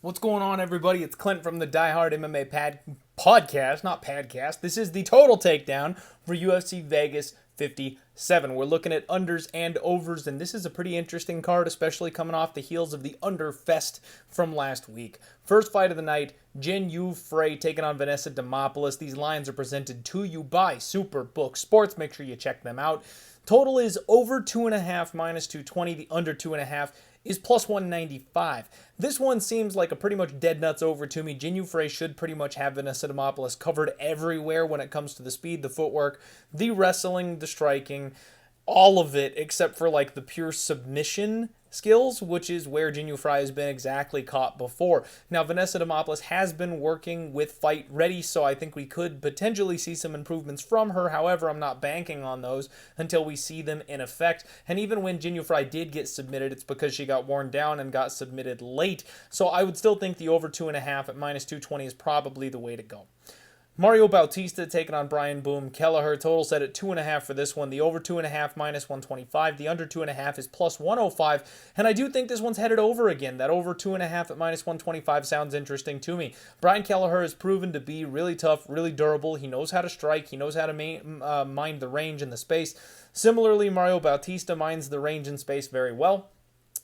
What's going on, everybody? It's Clint from the Die Hard MMA podcast, not padcast. This is the total takedown for UFC Vegas 57. We're looking at unders and overs, and this is a pretty interesting card, especially coming off the heels of the under fest from last week. First fight of the night, Frey taking on Vanessa Demopoulos. These lines are presented to you by Superbook Sports. Make sure you check them out. Total is over 2.5 minus 220. The under 2.5 is plus 195. This one seems like a pretty much dead nuts over to me. Frey should pretty much have Vanessa Demopoulos covered everywhere when it comes to the speed, the footwork, the wrestling, the striking, all of it except for like the pure submission skills, which is where Frey has been exactly caught before. Now, Vanessa Demopoulos has been working with Fight Ready, so I think we could potentially see some improvements from her. However, I'm not banking on those until we see them in effect. And even when Frey did get submitted, it's because she got worn down and got submitted late. So I would still think the over 2.5 at minus 220 is probably the way to go. Mario Bautista taking on Brian Boom Kelleher. Total set at 2.5 for this one. The over 2.5 minus 125. The under 2.5 is plus 105. And I do think this one's headed over again. That over 2.5 at minus 125 sounds interesting to me. Brian Kelleher has proven to be really tough, really durable. He knows how to strike. He knows how to mind the range and the space. Similarly, Mario Bautista minds the range and space very well.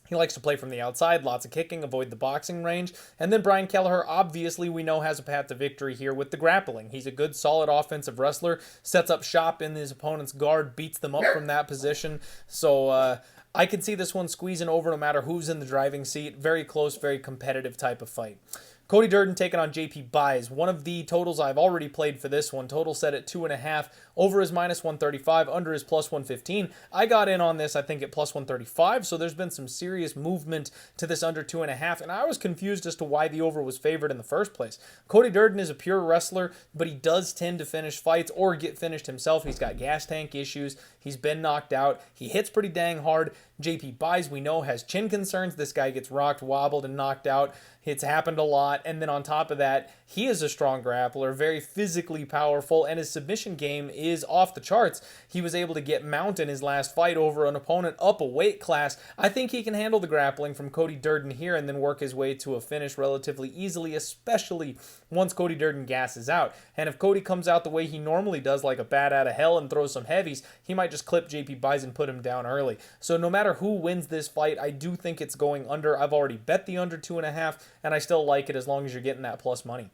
He likes to play from the outside, lots of kicking, avoid the boxing range. And then Brian Kelleher, obviously, we know has a path to victory here with the grappling. He's a good, solid offensive wrestler, sets up shop in his opponent's guard, beats them up from that position. So I can see this one squeezing over no matter who's in the driving seat. Very close, very competitive type of fight. Cody Durden taking on JP Buys. One of the totals I've already played for this one. Total set at 2.5. Over is minus 135. Under is plus 115. I got in on this, I think, at plus 135. So there's been some serious movement to this under 2.5. And I was confused as to why the over was favored in the first place. Cody Durden is a pure wrestler, but he does tend to finish fights or get finished himself. He's got gas tank issues. He's been knocked out. He hits pretty dang hard. JP Buys, we know, has chin concerns. This guy gets rocked, wobbled, and knocked out. It's happened a lot. And then on top of that, he is a strong grappler, very physically powerful, and his submission game is off the charts. He was able to get mount in his last fight over an opponent up a weight class. I think he can handle the grappling from Cody Durden here and then work his way to a finish relatively easily, especially once Cody Durden gasses out. And if Cody comes out the way he normally does, like a bat out of hell, and throws some heavies, he might just clip JP Buys and put him down early. So no matter who wins this fight, I do think it's going under. I've already bet the under 2.5, and I still like it as long as you're getting that plus money.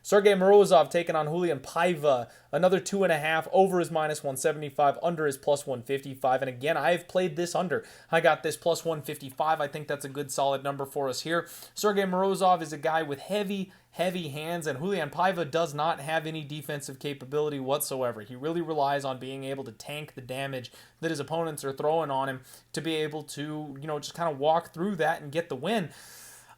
Sergey Morozov taking on Julian Paiva. Another 2.5. Over is minus 175. Under is plus 155. And again, I've played this under. I got this plus 155. I think that's a good solid number for us here. Sergey Morozov is a guy with heavy hands, and Julian Paiva does not have any defensive capability whatsoever. He really relies on being able to tank the damage that his opponents are throwing on him to be able to, just kind of walk through that and get the win.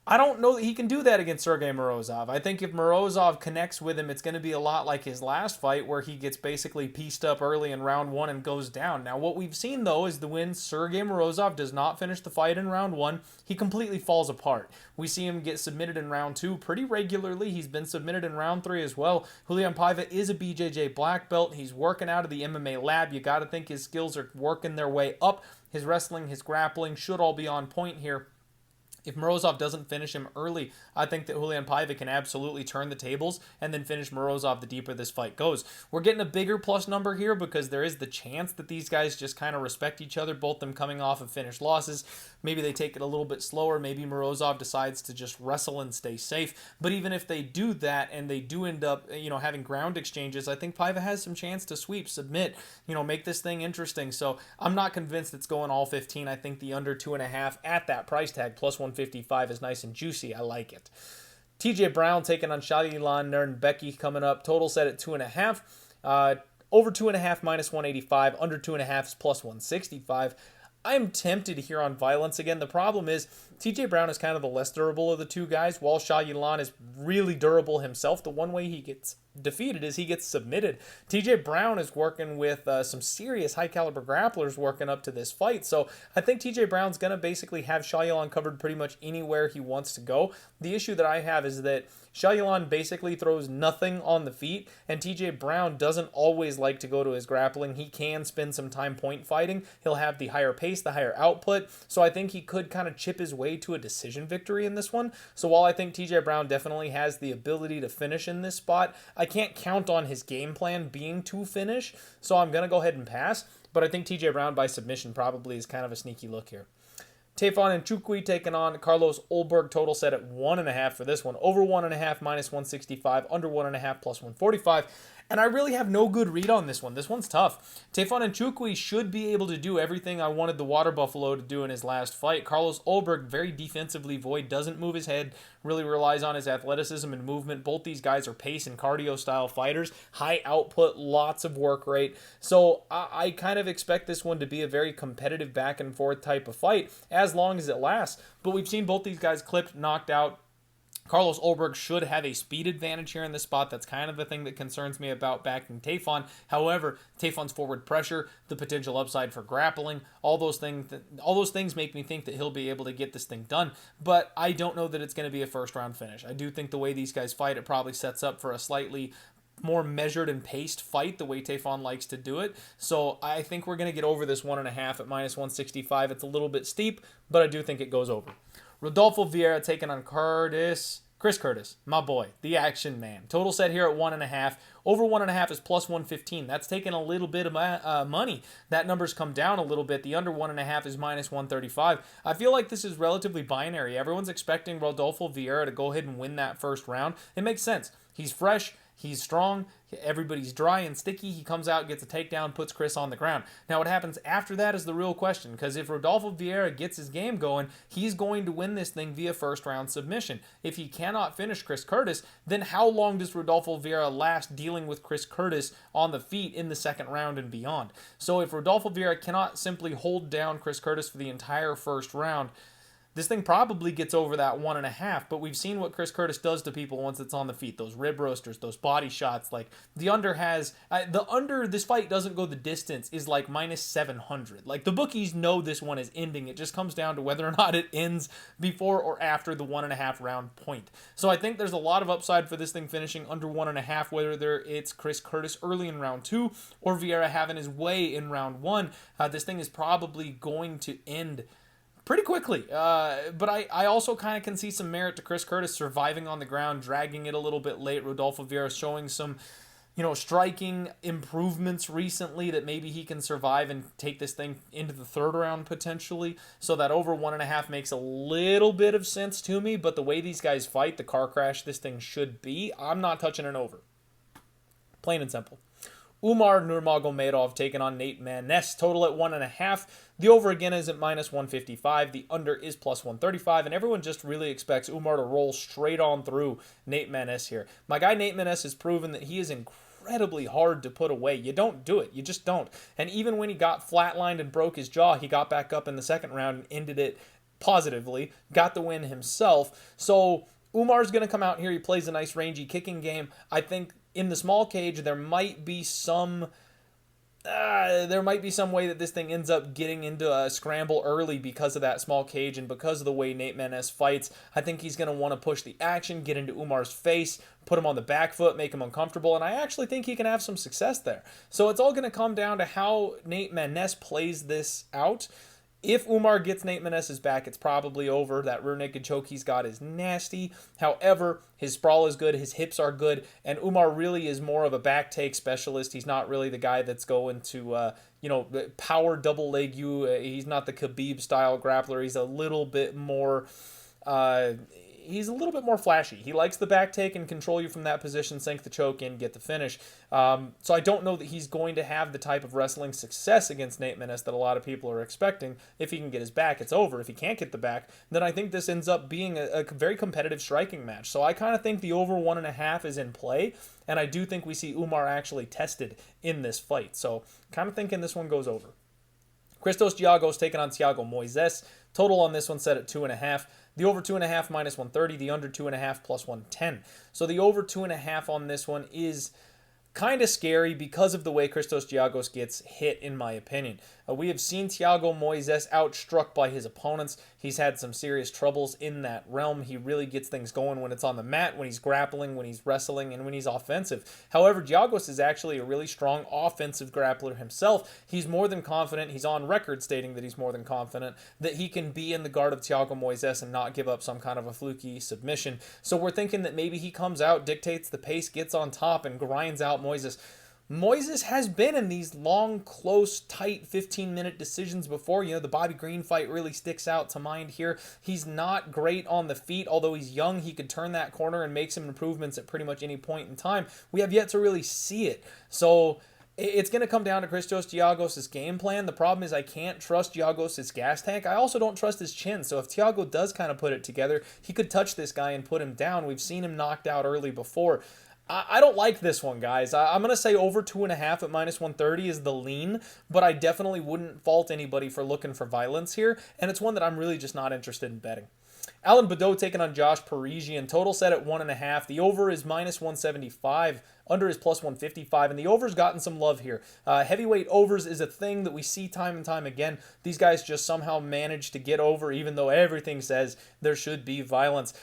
I don't know that he can do that against Sergey Morozov. I think if Morozov connects with him, it's going to be a lot like his last fight where he gets basically pieced up early in round one and goes down. Now, what we've seen, though, is when Sergey Morozov does not finish the fight in round one, he completely falls apart. We see him get submitted in round two pretty regularly. He's been submitted in round three as well. Julian Paiva is a BJJ black belt. He's working out of the MMA lab. You got to think his skills are working their way up. His wrestling, his grappling should all be on point here. If Morozov doesn't finish him early, I think that Julian Paiva can absolutely turn the tables and then finish Morozov the deeper this fight goes. We're getting a bigger plus number here because there is the chance that these guys just kind of respect each other, both them coming off of finished losses. Maybe they take it a little bit slower. Maybe Morozov decides to just wrestle and stay safe. But even if they do that and they do end up, having ground exchanges, I think Paiva has some chance to sweep, submit, make this thing interesting. So I'm not convinced it's going all 15. I think the under 2.5 at that price tag, plus 155, is nice and juicy. I like it. TJ Brown taking on Shalilan Nurmagomedov coming up. Total set at 2.5. Over 2.5 minus 185. Under 2.5 is plus 165. I'm tempted here on violence again. The problem is TJ Brown is kind of the less durable of the two guys, while Shalilan is really durable himself. The one way he gets defeated is he gets submitted. TJ Brown is working with some serious high caliber grapplers working up to this fight. So I think TJ Brown's going to basically have Shalilan covered pretty much anywhere he wants to go. The issue that I have is that Shalilan basically throws nothing on the feet, and TJ Brown doesn't always like to go to his grappling. He can spend some time point fighting. He'll have the higher pace pace, the higher output. So I think he could kind of chip his way to a decision victory in this one. So while I think TJ Brown definitely has the ability to finish in this spot, I can't count on his game plan being to finish. So I'm going to go ahead and pass. But I think TJ Brown by submission probably is kind of a sneaky look here. Tafon and Chukwi taking on Carlos Ulberg. Total set at 1.5 for this one. Over 1.5 minus 165. Under 1.5 plus 145. And I really have no good read on this one. This one's tough. Tafon and Chukwi should be able to do everything I wanted the Water Buffalo to do in his last fight. Carlos Ulberg, very defensively void, doesn't move his head, really relies on his athleticism and movement. Both these guys are pace and cardio style fighters. High output, lots of work rate. So I kind of expect this one to be a very competitive back and forth type of fight as long as it lasts. But we've seen both these guys clipped, knocked out. Carlos Ulberg should have a speed advantage here in this spot. That's kind of the thing that concerns me about backing Tafon. However, Tafon's forward pressure, the potential upside for grappling, all those things make me think that he'll be able to get this thing done. But I don't know that it's going to be a first round finish. I do think the way these guys fight, it probably sets up for a slightly more measured and paced fight the way Tafon likes to do it. So I think we're going to get over this 1.5 at minus 165. It's a little bit steep, but I do think it goes over. Rodolfo Vieira taking on Chris Curtis, my boy, the action man. Total set here at 1.5. Over 1.5 is plus 115. That's taking a little bit of money. That number's come down a little bit. The under 1.5 is minus 135. I feel like this is relatively binary. Everyone's expecting Rodolfo Vieira to go ahead and win that first round. It makes sense. He's fresh. He's strong. Everybody's dry and sticky. He comes out, gets a takedown, puts Chris on the ground. Now, what happens after that is the real question, because if Rodolfo Vieira gets his game going, he's going to win this thing via first-round submission. If he cannot finish Chris Curtis, then how long does Rodolfo Vieira last dealing with Chris Curtis on the feet in the second round and beyond? So if Rodolfo Vieira cannot simply hold down Chris Curtis for the entire first round, this thing probably gets over that 1.5, but we've seen what Chris Curtis does to people once it's on the feet. Those rib roasters, those body shots. Like, the under this fight doesn't go the distance, is like minus 700. Like, the bookies know this one is ending. It just comes down to whether or not it ends before or after the 1.5 round point. So I think there's a lot of upside for this thing finishing under 1.5, whether it's Chris Curtis early in round 2 or Vieira having his way in round 1. This thing is probably going to end pretty quickly, but I also kind of can see some merit to Chris Curtis surviving on the ground, dragging it a little bit late. Rodolfo Vieira showing some, striking improvements recently that maybe he can survive and take this thing into the third round potentially. So that over 1.5 makes a little bit of sense to me, but the way these guys fight, the car crash this thing should be, I'm not touching an over. Plain and simple. Umar Nurmagomedov taking on Nate Maness. Total at 1.5. The over again is at minus 155. The under is plus 135. And everyone just really expects Umar to roll straight on through Nate Maness here. My guy Nate Maness has proven that he is incredibly hard to put away. You don't do it. You just don't. And even when he got flatlined and broke his jaw, he got back up in the second round and ended it positively. Got the win himself. So Umar's going to come out here. He plays a nice rangy kicking game. I think in the small cage, there might be some way that this thing ends up getting into a scramble early because of that small cage and because of the way Nate Maness fights. I think he's going to want to push the action, get into Umar's face, put him on the back foot, make him uncomfortable, and I actually think he can have some success there. So it's all going to come down to how Nate Maness plays this out. If Umar gets Nate Maness's back, it's probably over. That rear naked choke he's got is nasty. However, his sprawl is good, his hips are good, and Umar really is more of a back take specialist. He's not really the guy that's going to, power double leg you. He's not the Khabib style grappler. He's a little bit more flashy. He likes the back take and control you from that position, sink the choke in, get the finish. So I don't know that he's going to have the type of wrestling success against Nate Maness that a lot of people are expecting. If he can get his back, it's over. If he can't get the back, then I think this ends up being a very competitive striking match. So I kind of think the over 1.5 is in play, and I do think we see Umar actually tested in this fight. So kind of thinking this one goes over. Christos Giagos taking on Thiago Moisés. Total on this one set at 2.5. The over 2.5 minus 130. The under 2.5 plus 110. So the over 2.5 on this one is kind of scary because of the way Christos Giagos gets hit, in my opinion. We have seen Thiago Moisés outstruck by his opponents. He's had some serious troubles in that realm. He really gets things going when it's on the mat, when he's grappling, when he's wrestling, and when he's offensive. However, Giagos is actually a really strong offensive grappler himself. He's more than confident. He's on record stating that he's more than confident that he can be in the guard of Thiago Moisés and not give up some kind of a fluky submission. So we're thinking that maybe he comes out, dictates the pace, gets on top, and grinds out Moisés. Moisés has been in these long, close, tight 15-minute decisions before. The Bobby Green fight really sticks out to mind here. He's not great on the feet. Although he's young, he could turn that corner and make some improvements at pretty much any point in time. We have yet to really see it. So it's going to come down to Christos Giagos' game plan. The problem is I can't trust Giagos' gas tank. I also don't trust his chin. So if Thiago does kind of put it together, he could touch this guy and put him down. We've seen him knocked out early before. I don't like this one, guys. I'm going to say over 2.5 at -130 is the lean, but I definitely wouldn't fault anybody for looking for violence here, and it's one that I'm really just not interested in betting. Alan Baudot taking on Josh Parisian. Total set at 1.5. The over is -175. Under is +155, and the over's gotten some love here. Heavyweight overs is a thing that we see time and time again. These guys just somehow manage to get over, even though everything says there should be violence.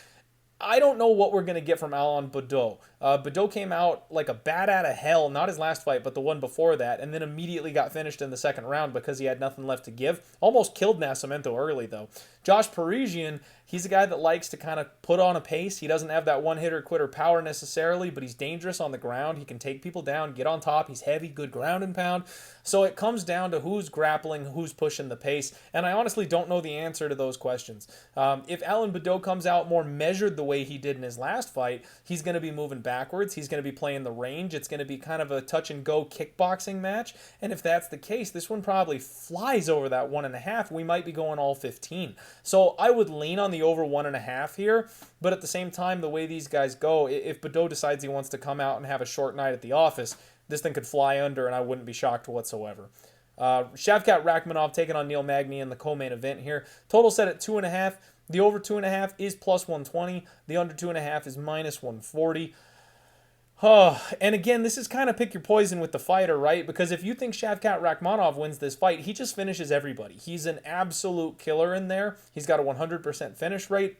I don't know what we're going to get from Alan Baudot. Baudot came out like a bat out of hell, not his last fight, but the one before that, and then immediately got finished in the second round because he had nothing left to give. Almost killed Nascimento early, though. Josh Parisian, he's a guy that likes to kind of put on a pace. He doesn't have that one-hitter-quitter power necessarily, but he's dangerous on the ground. He can take people down, get on top. He's heavy, good ground and pound. So it comes down to who's grappling, who's pushing the pace, and I honestly don't know the answer to those questions. If Alan Baudot comes out more measured the way he did in his last fight, he's going to be moving backwards. He's going to be playing the range. It's going to be kind of a touch-and-go kickboxing match, and if that's the case, this one probably flies over that 1.5. We might be going all 15. So I would lean on the over 1.5 here, but at the same time, the way these guys go, if Baudot decides he wants to come out and have a short night at the office, this thing could fly under, and I wouldn't be shocked whatsoever. Shavkat Rakhmonov taking on Neil Magny in the co-main event here. Total set at 2.5. The over 2.5 is +120. The under 2.5 is -140. And again, this is kind of pick your poison with the fighter, right? Because if you think Shavkat Rakhmonov wins this fight, he just finishes everybody. He's an absolute killer in there. He's got a 100% finish rate.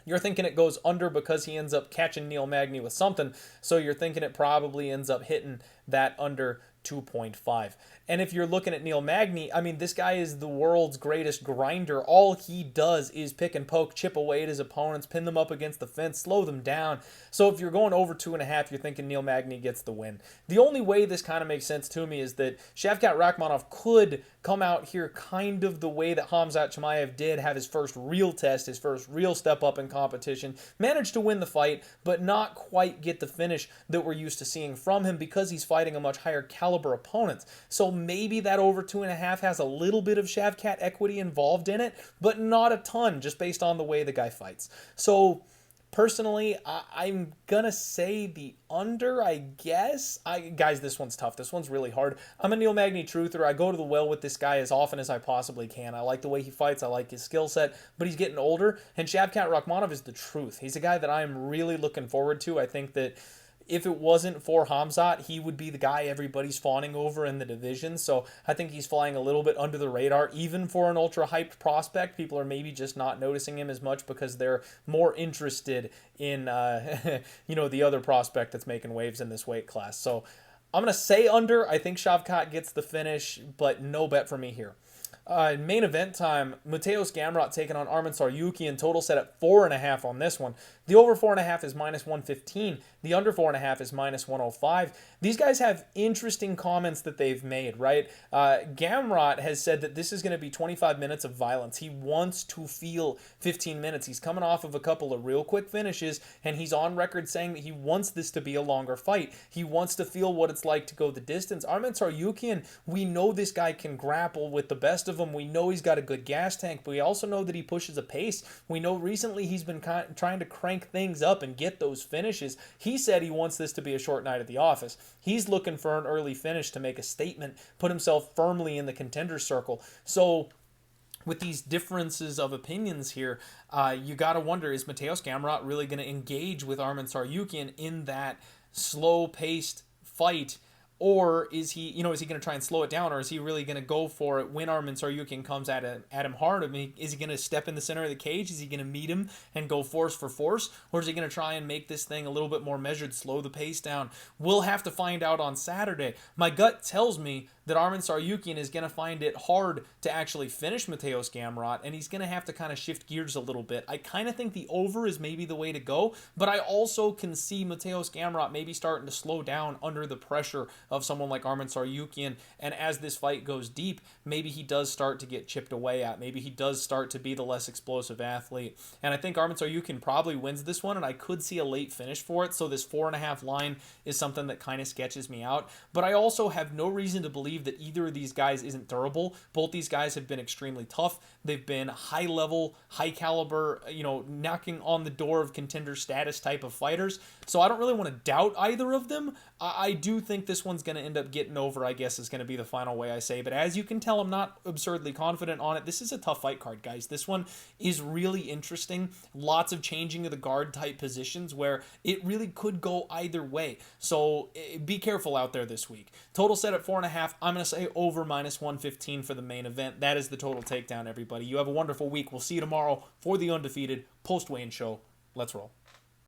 You're thinking it goes under because he ends up catching Neil Magny with something. So you're thinking it probably ends up hitting that under 2.5. And if you're looking at Neil Magny, I mean, this guy is the world's greatest grinder. All he does is pick and poke, chip away at his opponents, pin them up against the fence, slow them down. So if you're going over 2.5, you're thinking Neil Magny gets the win. The only way this kind of makes sense to me is that Shavkat Rakhmonov could come out here kind of the way that Khamzat Chimaev did, have his first real test, his first real step up in competition, managed to win the fight, but not quite get the finish that we're used to seeing from him because he's fighting a much higher caliber opponent. So maybe that over 2.5 has a little bit of Shavkat equity involved in it, but not a ton, just based on the way the guy fights. So personally, I'm gonna say the under, I guess. Guys, this one's tough. This one's really hard. I'm a Neil Magny truther. I go to the well with this guy as often as I possibly can. I like the way he fights. I like his skill set, but he's getting older, and Shavkat Rakhmonov is the truth. He's a guy that I'm really looking forward to. I think that if it wasn't for Khamzat, he would be the guy everybody's fawning over in the division. So I think he's flying a little bit under the radar, even for an ultra-hyped prospect. People are maybe just not noticing him as much because they're more interested in, the other prospect that's making waves in this weight class. So I'm going to say under. I think Shavkat gets the finish, but no bet for me here. Main event time, Mateusz Gamrot taking on Arman Tsarukyan. Total set at 4.5 on this one. The over 4.5 is -115. The under 4.5 is -105. These guys have interesting comments that they've made, right? Gamrot has said that this is going to be 25 minutes of violence. He wants to feel 15 minutes. He's coming off of a couple of real quick finishes, and he's on record saying that he wants this to be a longer fight. He wants to feel what it's like to go the distance. Arman Tsarukyan, we know this guy can grapple with the best of them. We know he's got a good gas tank, but we also know that he pushes a pace. We know recently he's been trying to crank things up and get those finishes. He said he wants this to be a short night at the office. He's looking for an early finish to make a statement, put himself firmly in the contender circle. So with these differences of opinions here, you got to wonder, is Mateusz Gamrot really going to engage with Arman Tsarukyan in that slow-paced fight? Or is he, is he going to try and slow it down, or is he really going to go for it when Arman Tsarukyan comes at him hard? I mean, is he going to step in the center of the cage? Is he going to meet him and go force for force? Or is he going to try and make this thing a little bit more measured, slow the pace down? We'll have to find out on Saturday. My gut tells me that Arman Tsarukyan is going to find it hard to actually finish Mateusz Gamrot, and he's going to have to kind of shift gears a little bit. I kind of think the over is maybe the way to go, but I also can see Mateusz Gamrot maybe starting to slow down under the pressure of someone like Arman Tsarukyan, and as this fight goes deep, maybe he does start to get chipped away at. Maybe he does start to be the less explosive athlete, and I think Arman Tsarukyan probably wins this one, and I could see a late finish for it, so this 4.5 line is something that kind of sketches me out, but I also have no reason to believe that either of these guys isn't durable. Both these guys have been extremely tough. They've been high level, high caliber, knocking on the door of contender status type of fighters. So I don't really want to doubt either of them. I do think this one's going to end up getting over, I guess is going to be the final way I say. But as you can tell, I'm not absurdly confident on it. This is a tough fight card, guys. This one is really interesting. Lots of changing of the guard type positions where it really could go either way. So be careful out there this week. Total set at 4.5. I'm going to say over -115 for the main event. That is the total takedown, everybody. You have a wonderful week. We'll see you tomorrow for the undefeated post-weigh-in show. Let's roll.